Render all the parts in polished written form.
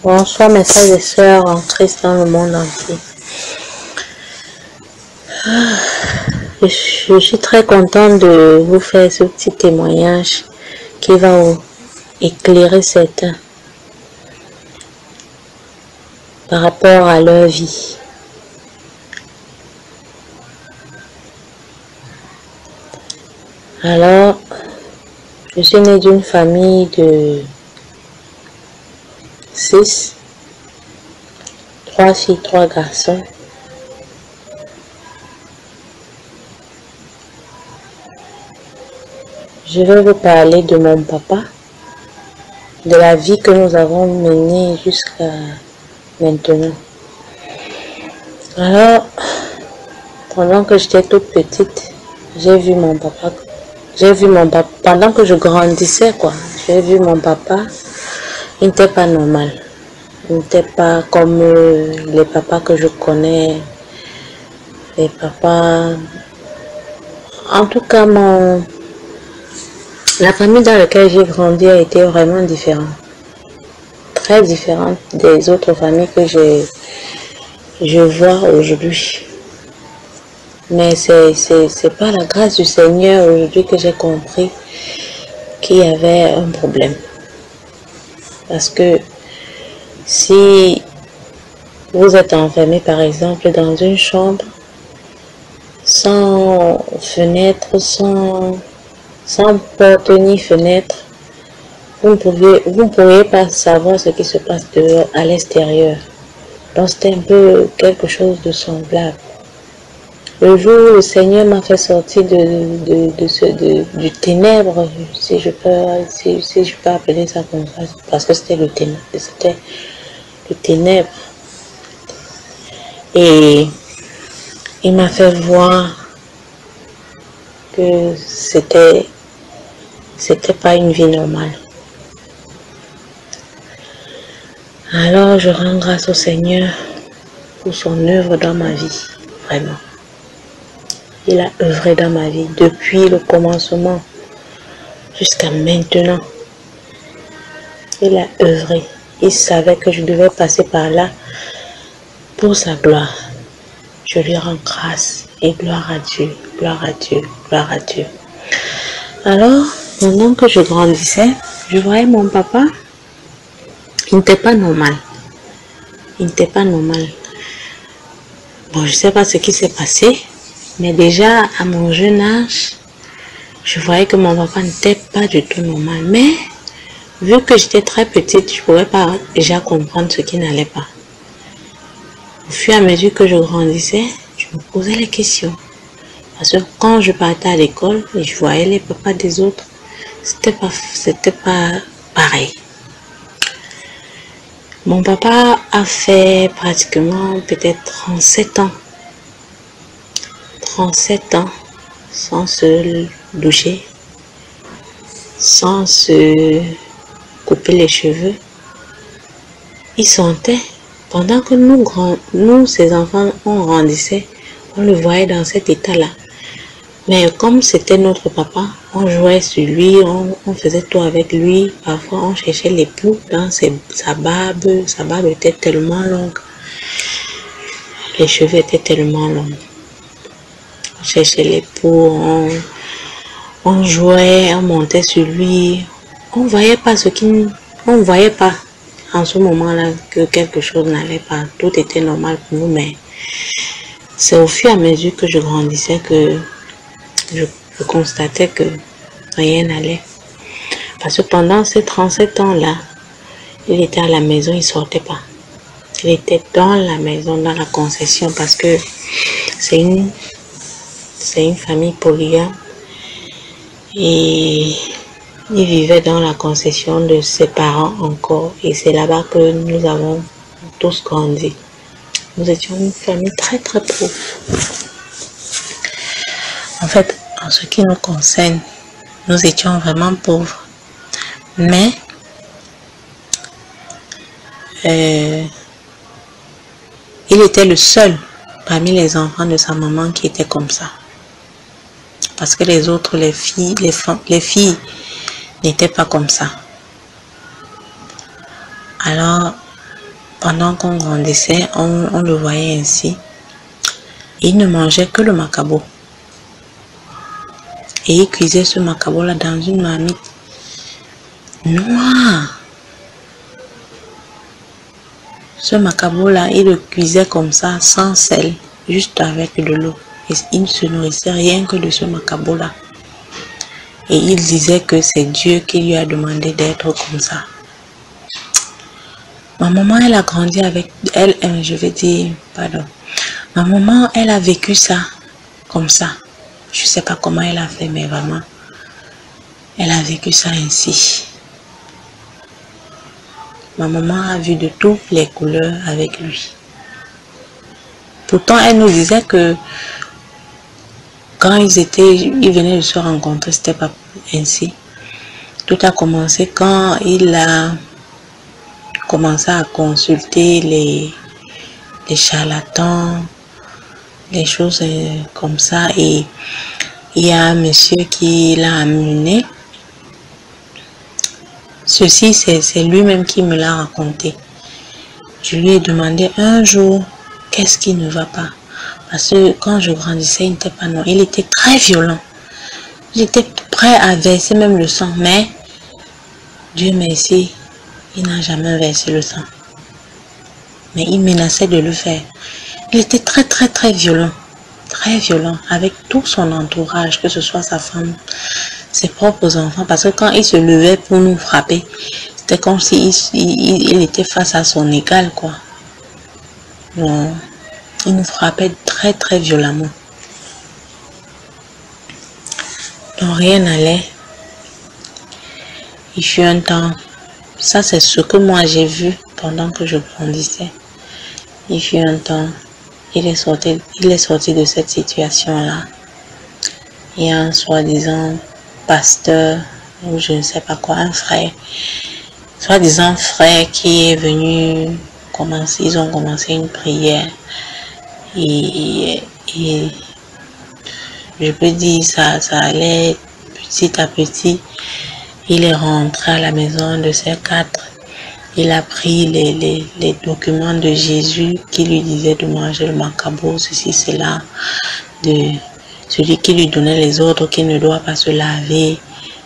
Bonsoir mes frères et sœurs en Christ dans le monde entier. Je suis très contente de vous faire ce petit témoignage qui va éclairer certains par rapport à leur vie. Alors, je suis née d'une famille de 6, 3 filles, 3 garçons. Je vais vous parler de mon papa, de la vie que nous avons menée jusqu'à maintenant. Alors, pendant que j'étais toute petite, j'ai vu mon papa, pendant que je grandissais, j'ai vu mon papa, il n'était pas normal. Il n'était pas comme les papas que je connais, les papas. En tout cas, la famille dans laquelle j'ai grandi a été vraiment différente. Très différente des autres familles que je vois aujourd'hui. Mais c'est par la grâce du Seigneur aujourd'hui que j'ai compris qu'il y avait un problème. Parce que si vous êtes enfermé par exemple dans une chambre, sans fenêtre, sans porte ni fenêtre, vous ne pourriez pas savoir ce qui se passe dehors, à l'extérieur. Donc c'était un peu quelque chose de semblable. Le jour où le Seigneur m'a fait sortir du ténèbre, si je peux appeler ça comme ça, parce que c'était le ténèbre. Et il m'a fait voir que c'était pas une vie normale. Alors je rends grâce au Seigneur pour son œuvre dans ma vie, vraiment. Il a œuvré dans ma vie depuis le commencement jusqu'à maintenant. Il a œuvré. Il savait que je devais passer par là pour sa gloire. Je lui rends grâce et gloire à Dieu, gloire à Dieu, gloire à Dieu. Alors, pendant que je grandissais, je voyais mon papa. Il n'était pas normal. Il n'était pas normal. Bon, je ne sais pas ce qui s'est passé. Mais déjà, à mon jeune âge, je voyais que mon papa n'était pas du tout normal. Mais, vu que j'étais très petite, je ne pouvais pas déjà comprendre ce qui n'allait pas. Au fur et à mesure que je grandissais, je me posais les questions. Parce que quand je partais à l'école et je voyais les papas des autres, c'était pas pareil. Mon papa a fait pratiquement peut-être 37 ans. 37 ans sans se doucher, sans se couper les cheveux. Il sentait, pendant que nous ses enfants, on grandissait, on le voyait dans cet état-là. Mais comme c'était notre papa, on jouait sur lui, on faisait tout avec lui. Parfois, on cherchait l'époux dans sa barbe était tellement longue. Les cheveux étaient tellement longs. On cherchait l'époux, on jouait, on montait sur lui. On voyait pas en ce moment-là que quelque chose n'allait pas. Tout était normal pour nous, mais c'est au fur et à mesure que je grandissais que je constatais que rien n'allait. Parce que pendant ces 37 ans-là, il était à la maison, il ne sortait pas. Il était dans la maison, dans la concession, parce que c'est une famille polygame. Et il vivait dans la concession de ses parents encore. Et c'est là-bas que nous avons tous grandi. Nous étions une famille très très pauvre. En fait, en ce qui nous concerne, nous étions vraiment pauvres. Mais il était le seul parmi les enfants de sa maman qui était comme ça. Parce que les autres, les filles n'étaient pas comme ça. Alors, pendant qu'on grandissait, on le voyait ainsi. Et il ne mangeait que le macabo. Et il cuisait ce macabo-là dans une marmite noire. Ce macabo-là, il le cuisait comme ça, sans sel, juste avec de l'eau. Et il ne se nourrissait rien que de ce macabo-là. Et il disait que c'est Dieu qui lui a demandé d'être comme ça. Ma maman, elle a grandi avec... Ma maman, elle a vécu ça, comme ça. Je ne sais pas comment elle a fait, mais vraiment, elle a vécu ça ainsi. Ma maman a vu de toutes les couleurs avec lui. Pourtant, elle nous disait que quand ils venaient de se rencontrer, c'était pas ainsi. Tout a commencé quand il a commencé à consulter les charlatans, les choses comme ça. Et il y a un monsieur qui l'a amené. Ceci, c'est lui-même qui me l'a raconté. Je lui ai demandé un jour, qu'est-ce qui ne va pas? Parce que quand je grandissais, il n'était pas non. Il était très violent. J'étais prêt à verser même le sang. Mais, Dieu merci, il n'a jamais versé le sang. Mais il menaçait de le faire. Il était très violent. Très violent. Avec tout son entourage, que ce soit sa femme, ses propres enfants. Parce que quand il se levait pour nous frapper, c'était comme s'il il était face à son égal, quoi. Non. Il nous frappait très violemment. Donc rien n'allait. Il fut un temps. Ça c'est ce que moi j'ai vu pendant que je grandissais. Il fut un temps. Il est sorti de cette situation-là. Il y a un soi-disant pasteur, ou je ne sais pas quoi, un frère. Soi-disant frère qui est venu commencer. Ils ont commencé une prière. Et je peux dire ça allait petit à petit. Il est rentré à la maison de ces quatre. Il a pris les documents de Jésus qui lui disait de manger le macabo, ceci, cela, de celui qui lui donnait les ordres qu'il ne doit pas se laver,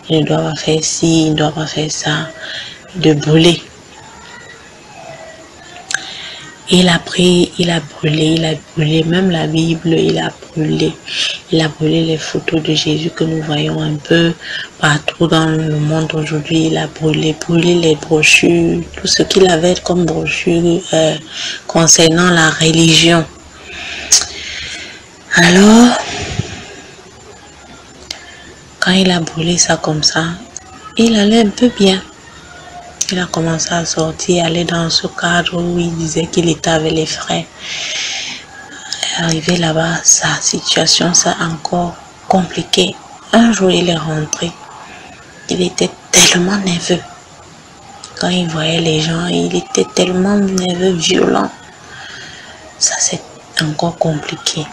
il ne doit pas faire ci, il ne doit pas faire ça, de brûler. Il a pris, il a brûlé même la Bible, il a brûlé les photos de Jésus que nous voyons un peu partout dans le monde aujourd'hui. Il a brûlé les brochures, tout ce qu'il avait comme brochures concernant la religion. Alors, quand il a brûlé ça comme ça, il allait un peu bien. Il a commencé à sortir, aller dans ce cadre où il disait qu'il était avec les frères. Arrivé là-bas, sa situation s'est encore compliquée. Un jour, il est rentré. Il était tellement nerveux. Quand il voyait les gens, il était tellement nerveux, violent. Ça, c'est encore compliqué.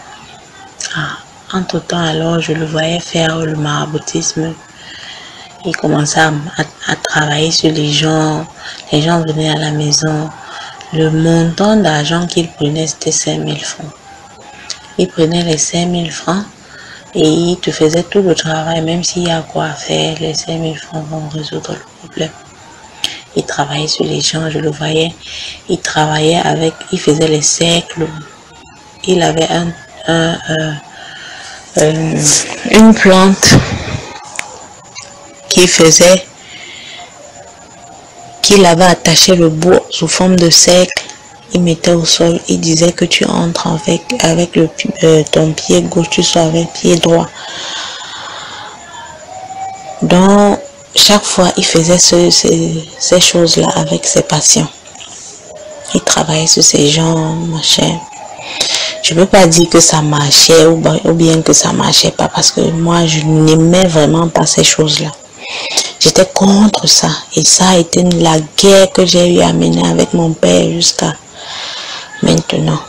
Entre-temps, alors, je le voyais faire le maraboutisme. Il commençait à travailler sur les gens. Les gens venaient à la maison. Le montant d'argent qu'il prenait, c'était 5 000 francs. Il prenait les 5 000 francs et il te faisait tout le travail. Même s'il y a quoi faire, les 5 000 francs vont résoudre le problème. Il travaillait sur les gens, je le voyais. Il travaillait avec, il faisait les cercles. Il avait une plante qu'il avait attaché le bout sous forme de cercle. Il mettait au sol. Il disait que tu entres avec ton pied gauche, tu sors avec le pied droit. Donc, chaque fois, il faisait ces choses-là avec ses patients. Il travaillait sur ces gens, machin. Je ne peux pas dire que ça marchait ou bien que ça marchait pas, parce que moi, je n'aimais vraiment pas ces choses-là. J'étais contre ça. Et ça a été la guerre que j'ai eu à mener avec mon père jusqu'à maintenant.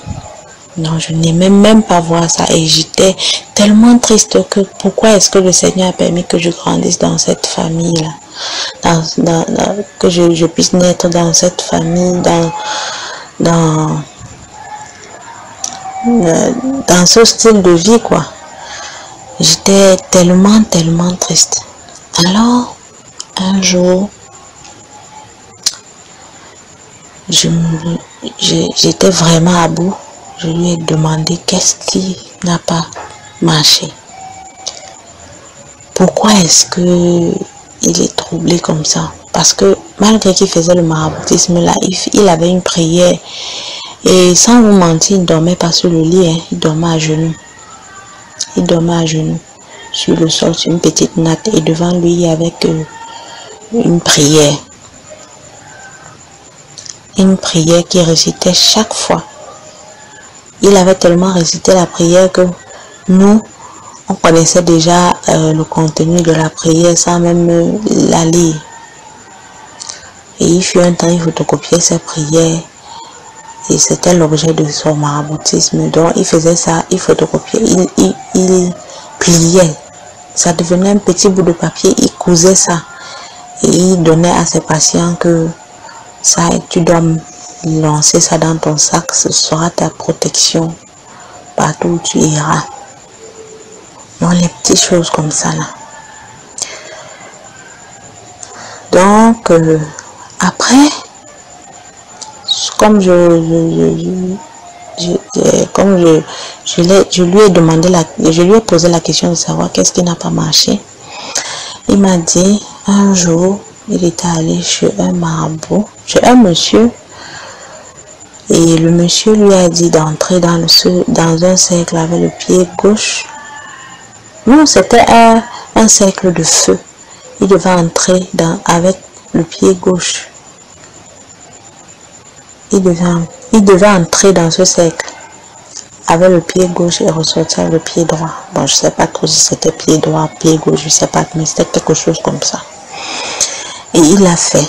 Non, je n'aimais même pas voir ça. Et j'étais tellement triste que pourquoi est-ce que le Seigneur a permis que je grandisse dans cette famille-là. Que je puisse naître dans cette famille, dans ce style de vie, quoi. J'étais tellement triste. Alors, un jour, j'étais vraiment à bout. Je lui ai demandé qu'est-ce qui n'a pas marché. Pourquoi est-ce que il est troublé comme ça? Parce que malgré qu'il faisait le maraboutisme là, il avait une prière. Et sans vous mentir, il ne dormait pas sur le lit, hein, il dormait à genoux. Il dormait à genoux sur le sol, sur une petite natte. Et devant lui, il y avait une prière. Une prière qu'il récitait chaque fois. Il avait tellement récité la prière que nous, on connaissait déjà le contenu de la prière sans même la lire. Et il fut un temps, il photocopiait ses prières. Et c'était l'objet de son maraboutisme. Donc il faisait ça, il photocopiait, il pliait. Ça devenait un petit bout de papier, il cousait ça. Et il donnait à ses patients que ça, tu dois lancer ça dans ton sac, ce sera ta protection partout où tu iras. Donc les petites choses comme ça là. Donc après, comme je lui ai demandé je lui ai posé la question de savoir qu'est-ce qui n'a pas marché. Il m'a dit un jour il était allé chez un marabout, chez un monsieur, et le monsieur lui a dit d'entrer dans un cercle avec le pied gauche. Non, c'était un cercle de feu. Il devait entrer avec le pied gauche. Il devait entrer dans ce cercle avec le pied gauche et ressortir le pied droit. Bon, je ne sais pas trop si c'était pied droit, pied gauche, je ne sais pas, mais c'était quelque chose comme ça. Et il l'a fait.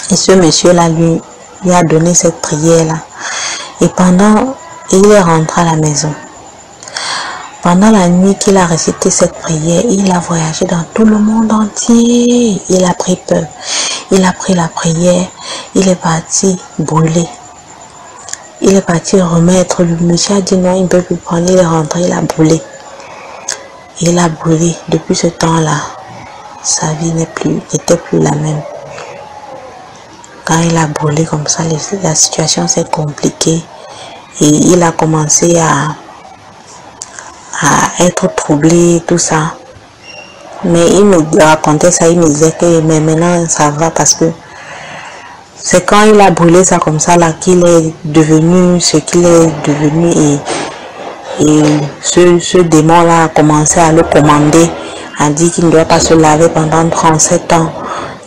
Et ce monsieur-là lui a donné cette prière-là. Et il est rentré à la maison. Pendant la nuit qu'il a récité cette prière, il a voyagé dans tout le monde entier. Il a pris peur. Il a pris la prière. Il est parti brûler. Il est parti remettre. Le monsieur a dit non, il ne peut plus prendre. Il est rentré, il a brûlé. Il a brûlé. Depuis ce temps-là, sa vie n'était plus la même. Quand il a brûlé comme ça, la situation s'est compliquée. Et il a commencé à être troublé, tout ça. Mais il me racontait ça, il me disait que mais maintenant ça va parce que c'est quand il a brûlé ça comme ça là qu'il est devenu ce qu'il est devenu et ce démon là a commencé à le commander, a dit qu'il ne doit pas se laver pendant 37 ans,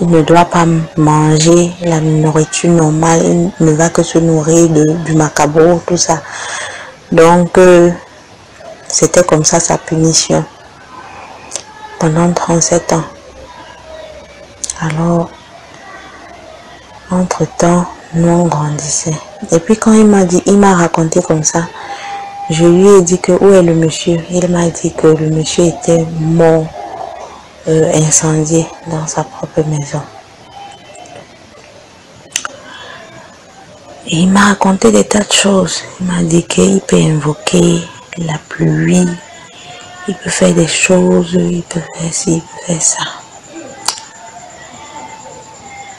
il ne doit pas manger la nourriture normale, il ne va que se nourrir du macabre, tout ça. Donc c'était comme ça sa punition pendant 37 ans. Alors, entre-temps, nous on grandissait. Et puis quand il m'a raconté comme ça, je lui ai dit que où est le monsieur? Il m'a dit que le monsieur était mort, incendié dans sa propre maison. Et il m'a raconté des tas de choses. Il m'a dit qu'il peut invoquer la pluie, il peut faire des choses, il peut faire ci, il peut faire ça.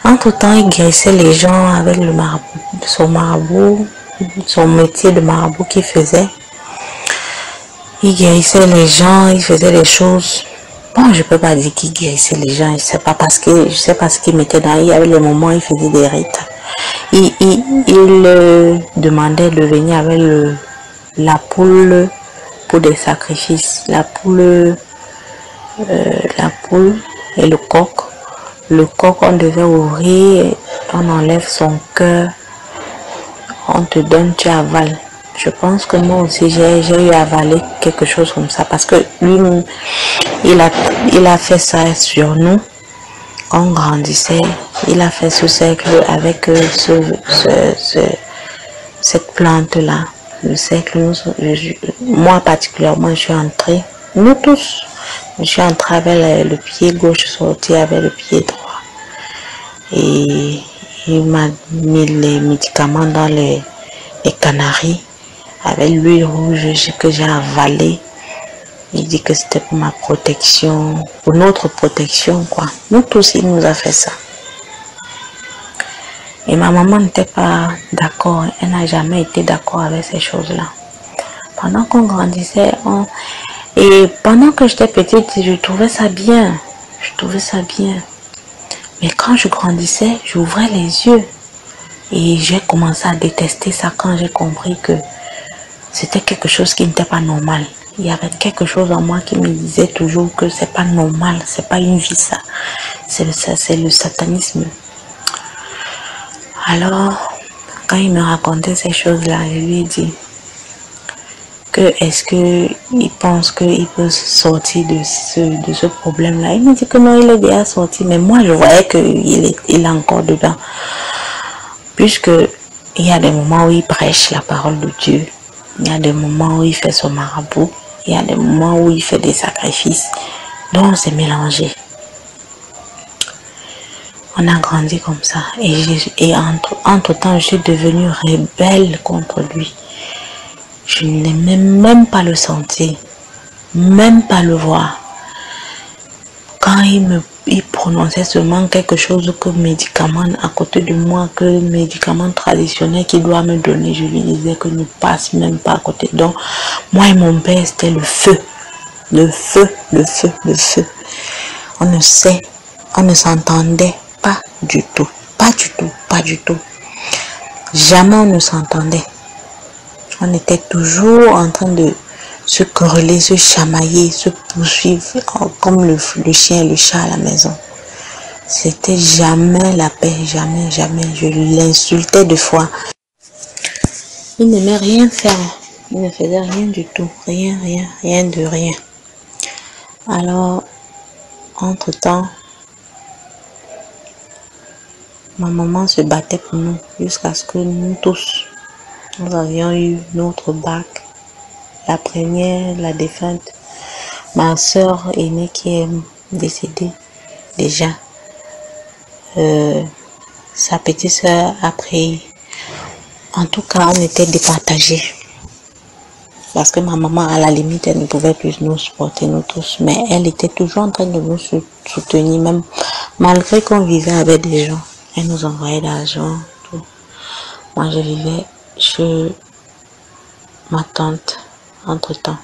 Entre-temps, il guérissait les gens avec son métier de marabout qu'il faisait. Il guérissait les gens, il faisait des choses. Bon, je ne peux pas dire qu'il guérissait les gens, je sais pas ce qu'il mettait dans. Il y avait les moments où il faisait des rites. Il demandait de venir avec la poule pour des sacrifices. La poule et le coq. Le coq, on devait ouvrir, on enlève son cœur, on te donne, tu avales. Je pense que moi aussi, j'ai eu à avaler quelque chose comme ça parce que lui, il a fait ça sur nous. Quand on grandissait, il a fait ce cercle avec cette plante-là. Le cercle, moi particulièrement, je suis entrée, nous tous, je suis entrée avec le pied gauche, sorti avec le pied droit. Et Il m'a mis les médicaments dans les canaries avec l'huile rouge que j'ai avalée. Il dit que c'était pour ma protection, pour notre protection, quoi. Nous tous, il nous a fait ça. Et ma maman n'était pas d'accord. Elle n'a jamais été d'accord avec ces choses-là. Pendant qu'on grandissait, et pendant que j'étais petite, je trouvais ça bien. Je trouvais ça bien. Mais quand je grandissais, j'ouvrais les yeux. Et j'ai commencé à détester ça quand j'ai compris que c'était quelque chose qui n'était pas normal. Il y avait quelque chose en moi qui me disait toujours que c'est pas normal, c'est pas une vie ça. C'est le satanisme. Alors, quand il me racontait ces choses-là, je lui ai dit que est-ce qu'il pense qu'il peut sortir de ce problème-là. Il me dit que non, il est déjà sorti, mais moi je voyais qu'il est encore dedans. Puisque il y a des moments où il prêche la parole de Dieu, il y a des moments où il fait son marabout, il y a des moments où il fait des sacrifices, donc c'est mélangé. On a grandi comme ça. Et entre-temps, je suis devenue rebelle contre lui. Je n'aimais même pas le sentir, même pas le voir. Quand il prononçait seulement quelque chose que médicament à côté de moi, que médicament traditionnel qu'il doit me donner, je lui disais que ne passe même pas à côté. Donc, moi et mon père, c'était le feu. Le feu, le feu, le feu. On ne s'entendait pas du tout. Pas du tout, pas du tout. Jamais on ne s'entendait. On était toujours en train de se quereller, se chamailler, se poursuivre comme le chien et le chat à la maison. C'était jamais la paix, jamais, jamais. Je l'insultais deux fois. Il n'aimait rien faire. Il ne faisait rien du tout. Rien, rien, rien de rien. Alors, entre-temps, ma maman se battait pour nous jusqu'à ce que nous tous, nous avions eu notre bac. La première, la défunte, ma soeur aînée qui est décédée déjà. Sa petite soeur après. En tout cas, on était départagés. Parce que ma maman, à la limite, elle ne pouvait plus nous supporter, nous tous. Mais elle était toujours en train de nous soutenir, même malgré qu'on vivait avec des gens. Elle nous envoyait de l'argent, tout. Moi, je vivais chez ma tante, entre-temps.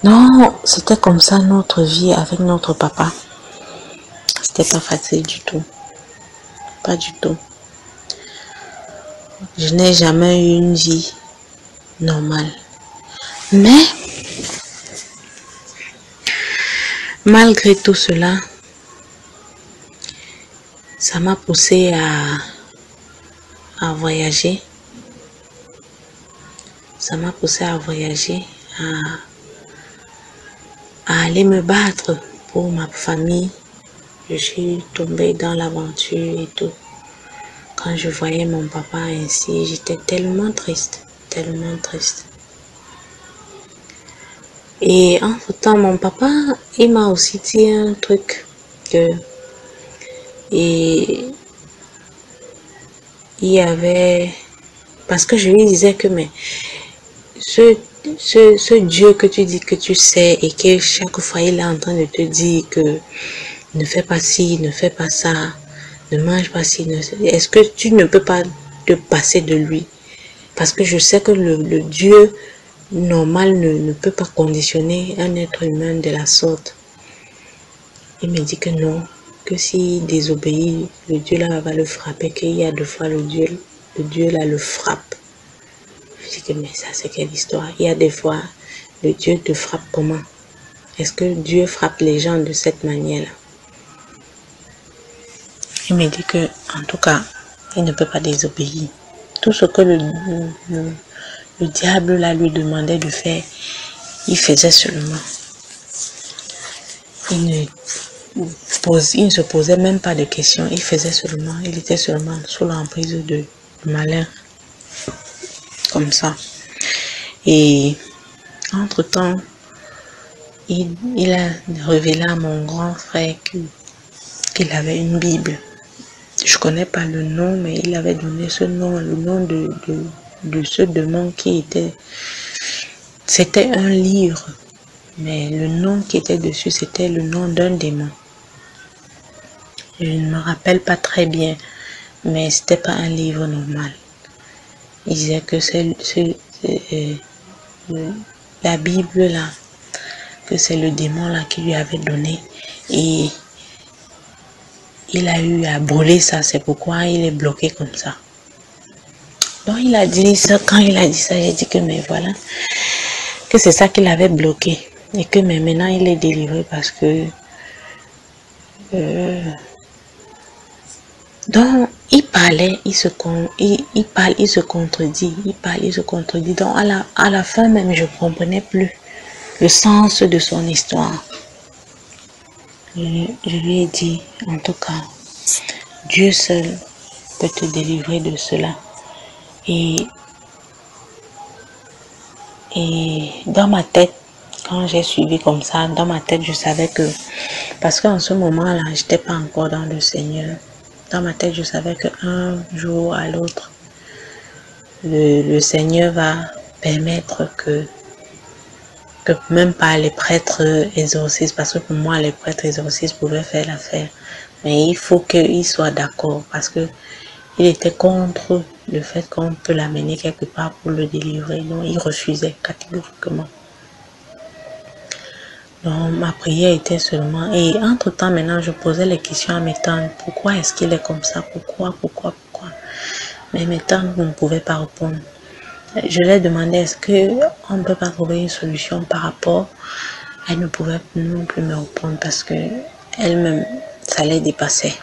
Non, c'était comme ça notre vie avec notre papa. C'était pas facile du tout. Pas du tout. Je n'ai jamais eu une vie normale. Mais, malgré tout cela, ça m'a poussé à voyager. Ça m'a poussé à voyager, à aller me battre pour ma famille. Je suis tombée dans l'aventure et tout. Quand je voyais mon papa ainsi, j'étais tellement triste, tellement triste. Et entre-temps, mon papa, il m'a aussi dit un truc que il y avait, parce que je lui disais que mais ce Dieu que tu dis que tu sais et que chaque fois il est en train de te dire que ne fais pas ci, ne fais pas ça, ne mange pas ci, est-ce que tu ne peux pas te passer de lui? Parce que je sais que le Dieu normal ne peut pas conditionner un être humain de la sorte. Il me dit que non, que s'il désobéit, le Dieu là va le frapper, qu'il y a deux fois le Dieu là le frappe. Je dis que mais ça c'est quelle histoire? Il y a des fois, le Dieu te frappe comment? Est-ce que Dieu frappe les gens de cette manière-là? Il me dit que, en tout cas, il ne peut pas désobéir. Tout ce que le diable là lui demandait de faire, il faisait seulement. Il ne se posait même pas de questions, il faisait seulement. Il était seulement sous l'emprise de malin. Comme ça. Et entre-temps, il a révélé à mon grand frère qu'il avait une Bible. je connais pas le nom, mais il avait donné ce nom, le nom de ce démon qui était, c'était un livre, mais le nom qui était dessus, c'était le nom d'un démon. Je ne me rappelle pas très bien, mais c'était pas un livre normal. Il disait que c'est la Bible là, que c'est le démon là qui lui avait donné, et il a eu à brûler ça, c'est pourquoi il est bloqué comme ça. Donc il a dit ça, quand il a dit ça, j'ai dit que mais voilà, que c'est ça qu'il avait bloqué, et que mais maintenant il est délivré parce que donc il parlait, il se contredit, il parle, il se contredit. Donc à la fin même, je comprenais plus le sens de son histoire. Je lui ai dit, en tout cas, Dieu seul peut te délivrer de cela. Et dans ma tête, quand j'ai suivi comme ça, dans ma tête, je savais que, parce qu'en ce moment-là, je n'étais pas encore dans le Seigneur. Dans ma tête, je savais qu'un jour à l'autre, le Seigneur va permettre que même pas les prêtres exorcistes, parce que pour moi, les prêtres exorcistes pouvaient faire l'affaire. Mais il faut qu'ils soient d'accord, parce que il était contre le fait qu'on peut l'amener quelque part pour le délivrer. Donc, il refusait catégoriquement. Donc, ma prière était seulement... Et entre-temps, maintenant, je posais les questions à mes tantes. Pourquoi est-ce qu'il est comme ça? Pourquoi? Mais mes tantes ne pouvaient pas répondre. Je leur demandais, est-ce qu'on ne peut pas trouver une solution par rapport? Elle ne pouvait non plus me répondre parce que elle-même, ça les dépassait.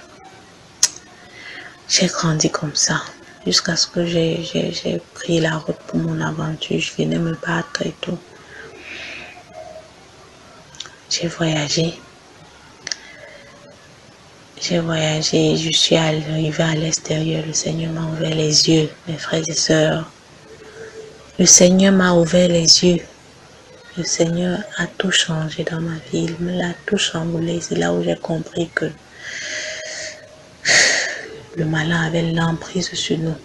J'ai grandi comme ça, jusqu'à ce que j'ai pris la route pour mon aventure. Je venais me battre et tout. J'ai voyagé. Je suis arrivée à l'extérieur. Le Seigneur m'a ouvert les yeux, mes frères et sœurs. Le Seigneur m'a ouvert les yeux. Le Seigneur a tout changé dans ma vie. Il me l'a tout chamboulé. C'est là où j'ai compris que le malin avait l'emprise sur nous.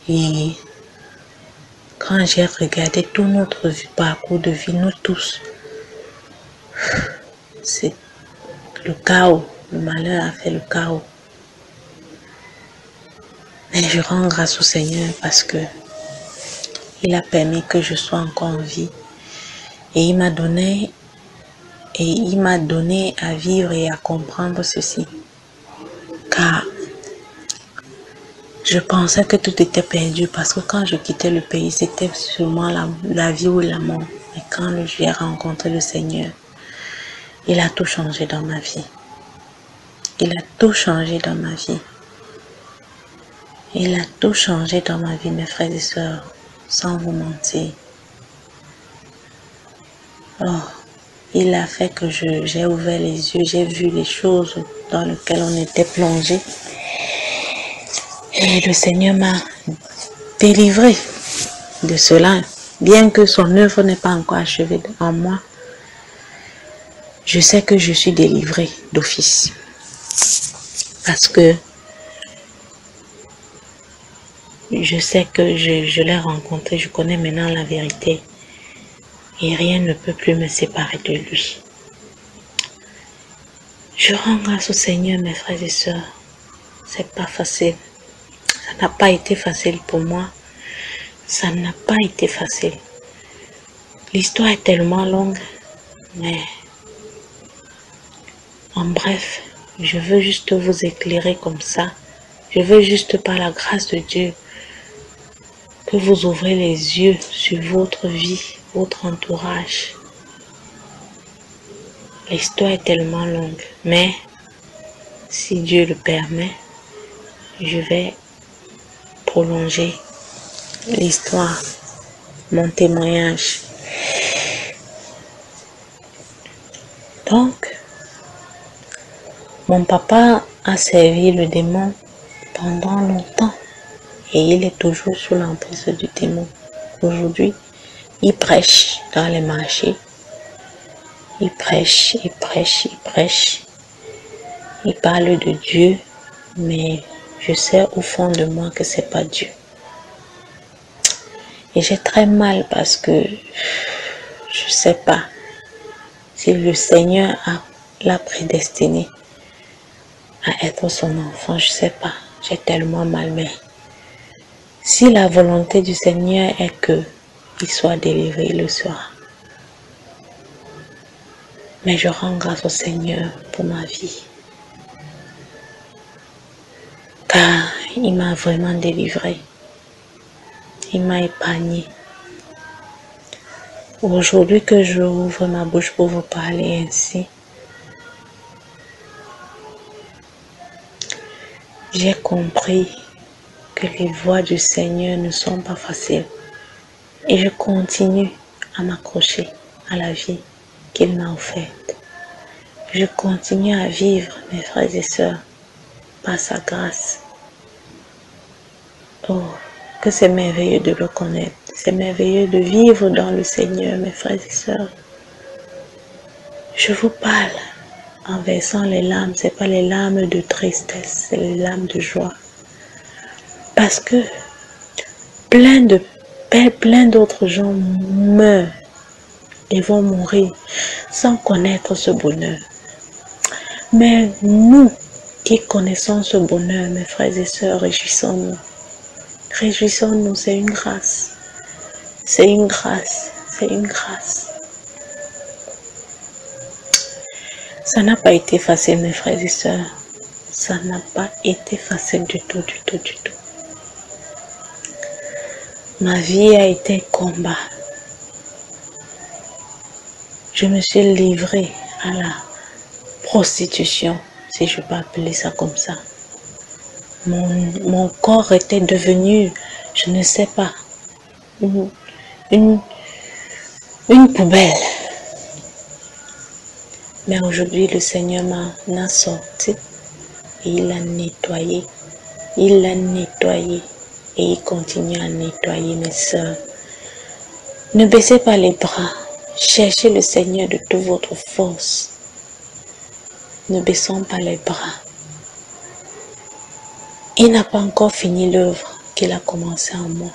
Et quand j'ai regardé tout notre parcours de vie, nous tous, c'est le chaos. Le malheur a fait le chaos. Mais je rends grâce au Seigneur parce que il a permis que je sois encore en vie. Et il m'a donné à vivre et à comprendre ceci. Car je pensais que tout était perdu parce que quand je quittais le pays, c'était sûrement la vie ou la mort. Mais quand j'ai rencontré le Seigneur, il a tout changé dans ma vie. Il a tout changé dans ma vie. Il a tout changé dans ma vie, mes frères et sœurs, sans vous mentir. Oh, il a fait que j'ai ouvert les yeux, j'ai vu les choses dans lesquelles on était plongé. Et le Seigneur m'a délivré de cela. Bien que son œuvre n'est pas encore achevée en moi, je sais que je suis délivrée d'office. Parce que je sais que je l'ai rencontré, je connais maintenant la vérité. Et rien ne peut plus me séparer de lui. Je rends grâce au Seigneur, mes frères et sœurs. C'est pas facile. Ça n'a pas été facile pour moi. Ça n'a pas été facile. L'histoire est tellement longue, mais en bref, je veux juste vous éclairer comme ça. Je veux juste par la grâce de Dieu que vous ouvrez les yeux sur votre vie, votre entourage. L'histoire est tellement longue, mais si Dieu le permet, je vais prolonger l'histoire, mon témoignage. Donc, mon papa a servi le démon pendant longtemps et il est toujours sous l'emprise du démon. Aujourd'hui, il prêche dans les marchés. Il prêche. Il parle de Dieu, mais je sais au fond de moi que c'est pas Dieu. Et j'ai très mal parce que je sais pas si le Seigneur l'a prédestiné à être son enfant. Je sais pas. J'ai tellement mal, mais si la volonté du Seigneur est que il soit délivré, il le sera. Mais je rends grâce au Seigneur pour ma vie. Car il m'a vraiment délivré. Il m'a épargné. Aujourd'hui que je ouvre ma bouche pour vous parler ainsi, j'ai compris que les voies du Seigneur ne sont pas faciles. Et je continue à m'accrocher à la vie qu'il m'a offerte. Je continue à vivre, mes frères et sœurs, par sa grâce. Oh, que c'est merveilleux de le connaître. C'est merveilleux de vivre dans le Seigneur, mes frères et sœurs. Je vous parle en versant les larmes. Ce n'est pas les larmes de tristesse, c'est les larmes de joie. Parce que plein d'autres gens meurent et vont mourir sans connaître ce bonheur. Mais nous qui connaissons ce bonheur, mes frères et sœurs, réjouissons-nous. Réjouissons-nous, c'est une grâce. C'est une grâce. C'est une grâce. Ça n'a pas été facile, mes frères et sœurs. Ça n'a pas été facile du tout, du tout, du tout. Ma vie a été combat. Je me suis livrée à la prostitution, si je peux appeler ça comme ça. Mon corps était devenu, je ne sais pas, une poubelle. Mais aujourd'hui, le Seigneur m'en a sorti et il l'a nettoyé. Il l'a nettoyé et il continue à nettoyer mes sœurs. Ne baissez pas les bras. Cherchez le Seigneur de toute votre force. Ne baissons pas les bras. Il n'a pas encore fini l'œuvre qu'il a commencé en moi.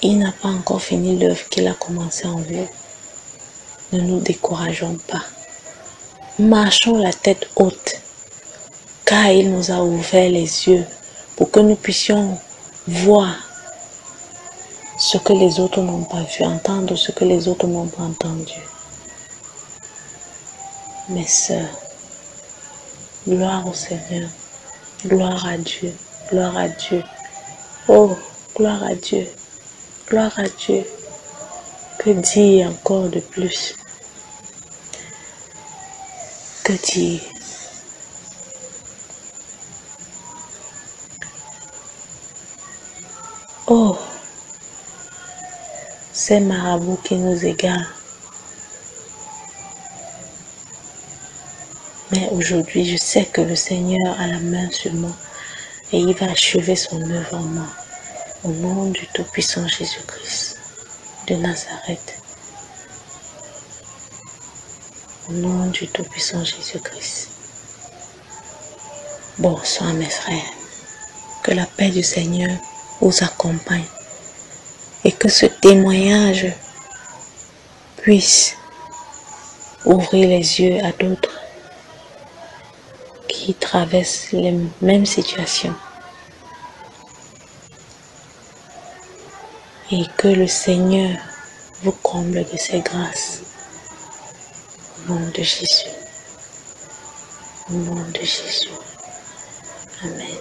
Il n'a pas encore fini l'œuvre qu'il a commencé en vous. Ne nous décourageons pas. Marchons la tête haute, car il nous a ouvert les yeux pour que nous puissions voir ce que les autres n'ont pas vu, entendre ce que les autres n'ont pas entendu. Mes sœurs, gloire au Seigneur, gloire à Dieu, gloire à Dieu. Oh, gloire à Dieu, gloire à Dieu. Que dire encore de plus? Que dire? Oh, ces marabouts qui nous égarent. Mais aujourd'hui, je sais que le Seigneur a la main sur moi et il va achever son œuvre en moi. Au nom du Tout-Puissant Jésus-Christ de Nazareth. Au nom du Tout-Puissant Jésus-Christ. Bonsoir mes frères. Que la paix du Seigneur vous accompagne. Et que ce témoignage puisse ouvrir les yeux à d'autres qui traversent les mêmes situations. Et que le Seigneur vous comble de ses grâces. Au nom de Jésus. Au nom de Jésus. Amen.